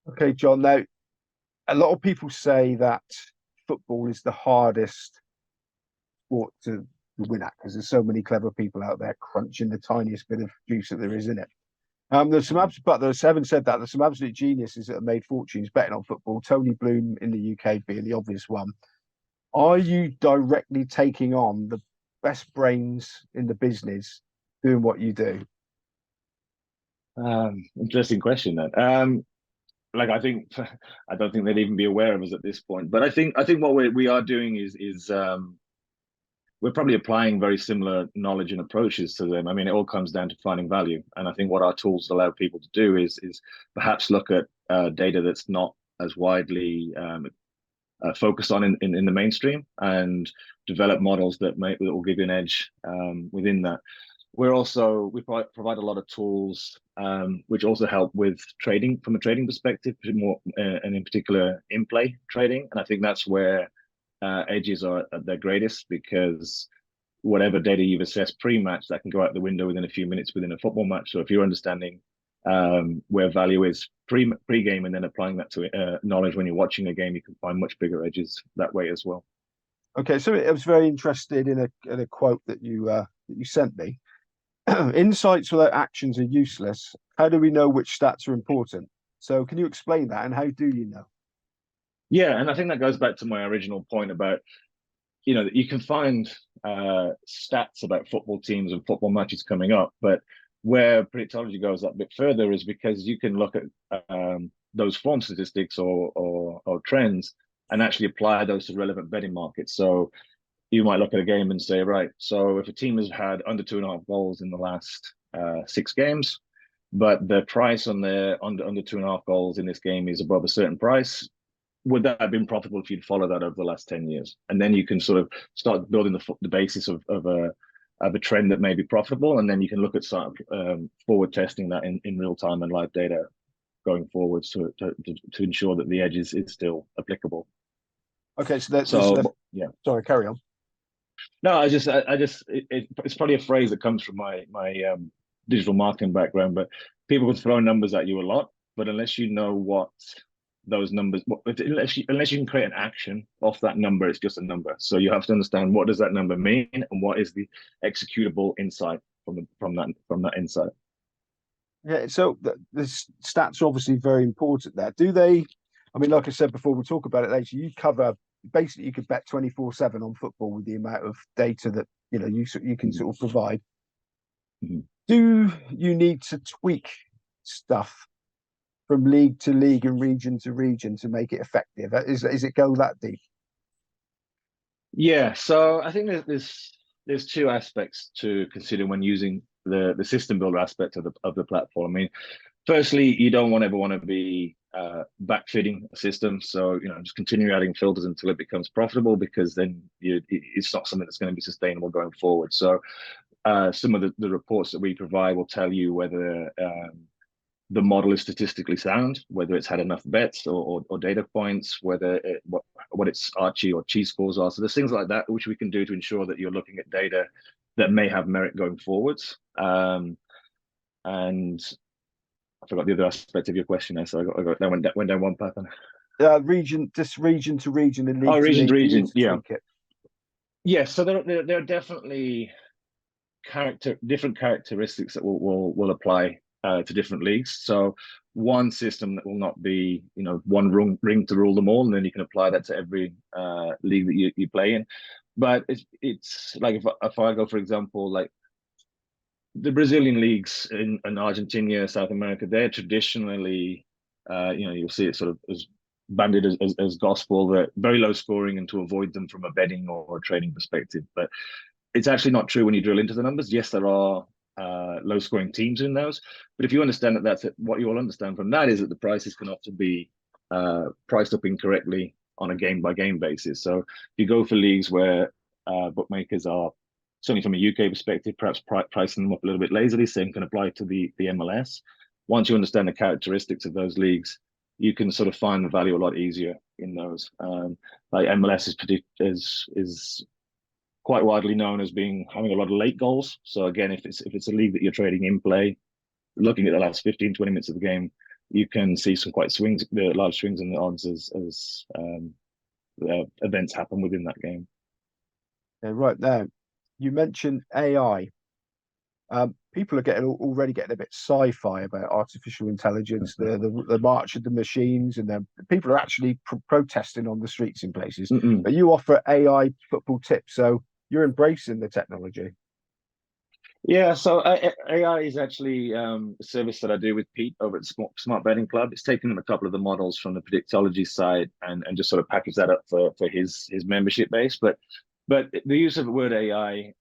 Okay, John. Now, a lot of people say that football is the hardest sport to win at because there's so many clever people out there crunching the tiniest bit of juice that there is in it. There's some but there's having said that, there's some absolute geniuses that have made fortunes betting on football. Tony Bloom in the UK being the obvious one. Are you directly taking on the best brains in the business doing what you do? Interesting question then. Like I think I don't think they'd even be aware of us at this point. But I think what we are doing is we're probably applying very similar knowledge and approaches to them. I mean, it all comes down to finding value, and I think what our tools allow people to do is perhaps look at data that's not as widely focused on in the mainstream and develop models that will give you an edge within that. We provide a lot of tools which also help with trading from a trading perspective, more and in particular in play trading. And I think that's where edges are at their greatest because whatever data you've assessed pre-match, that can go out the window within a few minutes within a football match. So if you're understanding where value is pre-game and then applying that to knowledge when you're watching a game, you can find much bigger edges that way as well. Okay, so I was very interested in a quote that you sent me. Insights without actions are useless. How do we know which stats are important? So can you explain that and how do you know? Yeah, and I think that goes back to my original point about that you can find stats about football teams and football matches coming up, but where predictology goes that bit further is because you can look at those form statistics or trends and actually apply those to relevant betting markets. So you might look at a game and say, right, so if a team has had under 2.5 goals in the last 6 games, but the price on their under 2.5 goals in this game is above a certain price, would that have been profitable if you'd follow that over the last 10 years? And then you can sort of start building the basis of a trend that may be profitable. And then you can look at forward testing that in real time and live data going forwards to ensure that the edge is still applicable. Okay, so that's yeah. Sorry, carry on. No, it's probably a phrase that comes from my digital marketing background, but people will throw numbers at you a lot, but unless you know what those numbers, unless you can create an action off that number, it's just a number. So you have to understand, what does that number mean and what is the executable insight from that insight. Yeah, so the stats are obviously very important there. Do they? I mean, like I said before, we'll talk about it later. You cover basically you could bet 24/7 on football with the amount of data that you can sort of provide. Mm-hmm. Do you need to tweak stuff from league to league and region to region to make it effective? Is it go that deep? Yeah, so I think there's two aspects to consider when using the system builder aspect of the platform. I mean, firstly, you don't ever want to be backfitting a system. So, just continue adding filters until it becomes profitable, because then it's not something that's going to be sustainable going forward. So some of the reports that we provide will tell you whether the model is statistically sound, whether it's had enough bets or data points, what its Archie or Chi scores are. So there's things like that which we can do to ensure that you're looking at data that may have merit going forwards. And I forgot the other aspect of your question there, so that went down one path. Region to region and league Oh, to region league. to region, yeah. It. Yeah, so there are definitely different characteristics that will apply to different leagues. So one system that will not be one ring to rule them all, and then you can apply that to every league that you play in. But it's like if I go, for example, like the Brazilian leagues in Argentina, South America, they're traditionally you'll see it sort of as banded as gospel, that very low scoring, and to avoid them from a betting or a trading perspective. But it's actually not true when you drill into the numbers. Yes, there are low scoring teams in those, but if you understand that, that's it. What you will understand from that is that the prices can often be priced up incorrectly on a game by game basis. So if you go for leagues where bookmakers are, certainly from a UK perspective, perhaps pricing them up a little bit lazily, same can apply to the MLS. Once you understand the characteristics of those leagues, you can sort of find the value a lot easier in those. Like MLS is quite widely known as having a lot of late goals. So again, if it's a league that you're trading in play, looking at the last 15, 20 minutes of the game, you can see some quite the large swings in the odds as events happen within that game. Yeah, right now, you mentioned AI. People are already getting a bit sci-fi about artificial intelligence, the march of the machines, and then people are actually protesting on the streets in places. Mm-mm. But you offer AI football tips, so you're embracing the technology. Yeah, so AI is actually a service that I do with Pete over at Smart Betting Club. It's taken a couple of the models from the predictology side and just sort of package that up for his membership base. But the use of the word AI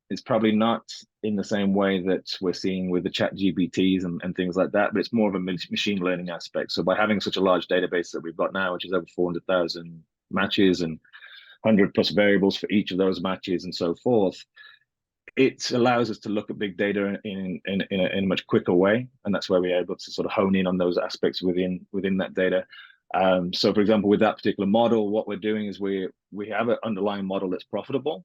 is probably not in the same way that we're seeing with the chat GPTs and things like that, but it's more of a machine learning aspect. So by having such a large database that we've got now, which is over 400,000 matches and 100 plus variables for each of those matches and so forth, it allows us to look at big data in a much quicker way, and that's where we're able to sort of hone in on those aspects within that data. So, for example, with that particular model, what we're doing is we have an underlying model that's profitable,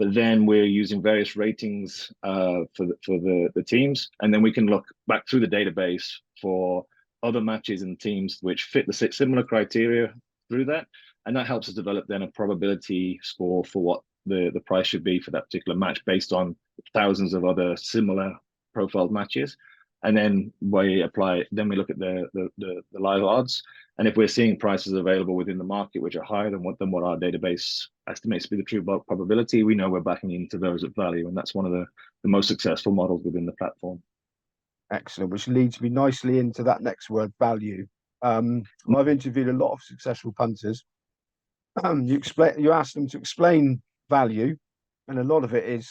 but then we're using various ratings for the teams, and then we can look back through the database for other matches and teams which fit the similar criteria through that, and that helps us develop then a probability score for what the price should be for that particular match based on thousands of other similar profiled matches. And then we look at the live odds. And if we're seeing prices available within the market which are higher than what our database estimates to be the true probability, we know we're backing into those at value. And that's one of the most successful models within the platform. Excellent, which leads me nicely into that next word, value. I've interviewed a lot of successful punters. You ask them to explain value, and a lot of it is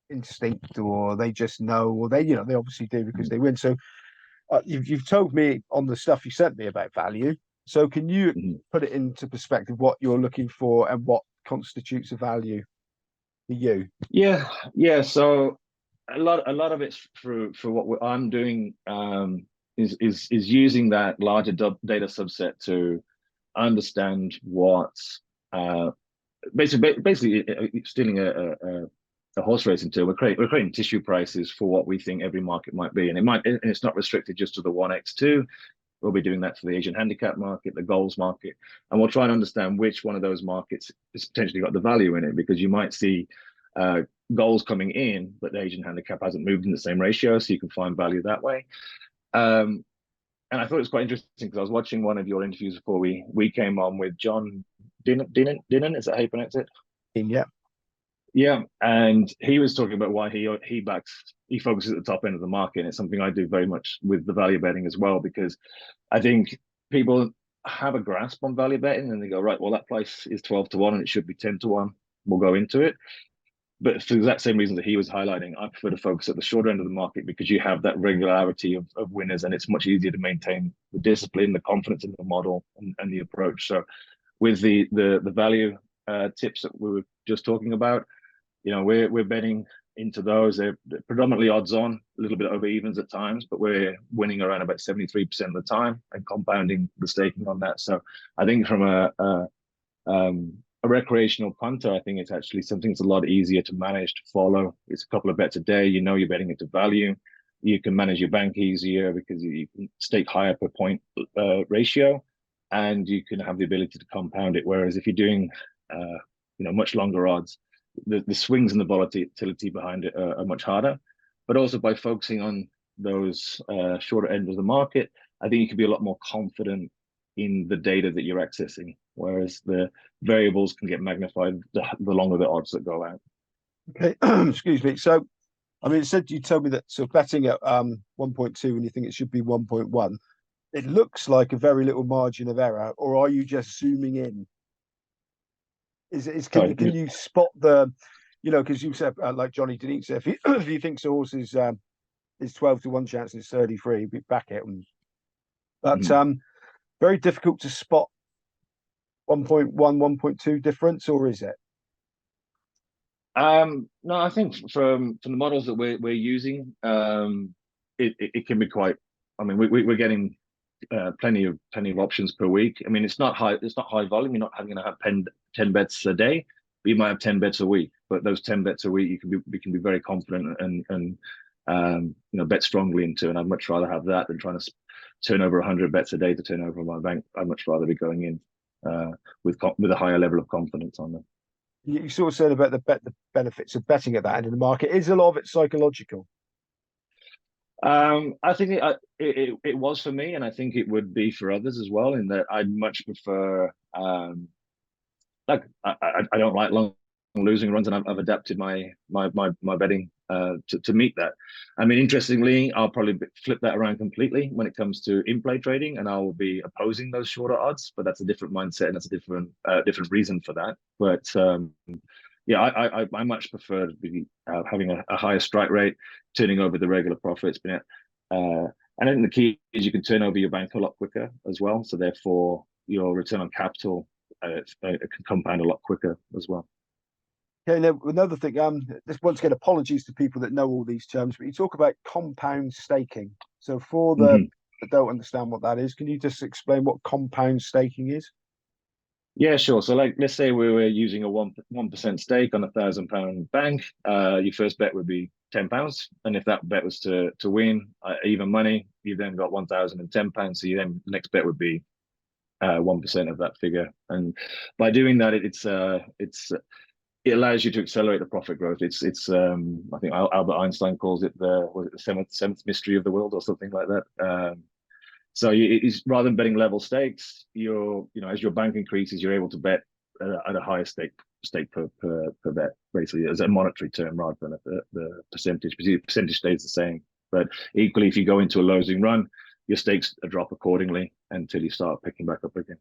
instinct, or they just know, or they obviously do because they win. So you've told me on the stuff you sent me about value. So can you put it into perspective what you're looking for and what constitutes a value for you? Yeah. So a lot of it's for what I'm doing is using that larger data subset to understand what basically stealing a horse racing term. We're creating tissue prices for what we think every market might be, and it's not restricted just to the 1x2. We'll be doing that for the Asian handicap market, the goals market, and we'll try and understand which one of those markets has potentially got the value in it, because you might see goals coming in, but the Asian handicap hasn't moved in the same ratio, so you can find value that way. And I thought it was quite interesting because I was watching one of your interviews before we came on with JON. Dinnan, is that how you pronounce it? Yeah. Yeah, and he was talking about why he focuses at the top end of the market, and it's something I do very much with the value betting as well, because I think people have a grasp on value betting and they go, right, well, that price is 12 to 1 and it should be 10 to 1. We'll go into it. But for the exact same reason that he was highlighting, I prefer to focus at the shorter end of the market because you have that regularity of winners, and it's much easier to maintain the discipline, the confidence in the model and the approach. So with the value tips that we were just talking about, we're betting into those. They're predominantly odds on, a little bit over evens at times, but we're winning around about 73% of the time and compounding the staking on that. So I think from a recreational punter, I think it's actually something that's a lot easier to manage, to follow. It's a couple of bets a day. You're betting into value. You can manage your bank easier because you can stake higher per point ratio, and you can have the ability to compound it. Whereas if you're doing, much longer odds, the swings and the volatility behind it are much harder. But also by focusing on those shorter ends of the market, I think you can be a lot more confident in the data that you're accessing, whereas the variables can get magnified the longer the odds that go out. Okay, excuse me. So, I mean, you told me that betting at 1.2 when you think it should be 1.1, it looks like a very little margin of error, or are you just zooming in? Can you spot the, because you said like Johnny Denise said, if he thinks the horse is 12 to 1 chance and it's 33, back it. But very difficult to spot 1.1, 1.2 difference, or is it? No, I think from the models that we're using, it can be quite. I mean, we're getting plenty of options per week. I mean, it's not high volume. You're not going to have 10 bets a day, but you might have 10 bets a week. But those 10 bets a week, we can be very confident and bet strongly into, and I'd much rather have that than trying to turn over 100 bets a day to turn over my bank. I'd much rather be going in with a higher level of confidence on them. You sort of said about the benefits of betting at that end of the market. Is a lot of it psychological? I think it was for me, and I think it would be for others as well. In that I'd much prefer, I don't like long losing runs, and I've adapted my betting to meet that. I mean, interestingly, I'll probably flip that around completely when it comes to in-play trading, and I will be opposing those shorter odds. But that's a different mindset, and that's a different reason for that. But yeah, I much prefer to be having a higher strike rate, turning over the regular profits. But and I think the key is you can turn over your bank a lot quicker as well. So therefore, your return on capital can compound a lot quicker as well. Okay, now another thing, just once again, apologies to people that know all these terms, but you talk about compound staking. So for the that don't understand what that is, can you just explain what compound staking is? Yeah, sure. So like, let's say we were using a 1% stake on £1,000 bank. Your first bet would be £10. And if that bet was to win even money, you then got £1,010. So you then next bet would be 1% of that figure. And by doing that, it allows you to accelerate the profit growth. It's I think Albert Einstein calls it the seventh mystery of the world or something like that. So it's rather than betting level stakes, as your bank increases, you're able to bet at a higher stake per bet, basically as a monetary term rather than the percentage. Because the percentage stays the same. But equally, if you go into a losing run, your stakes drop accordingly until you start picking back up again.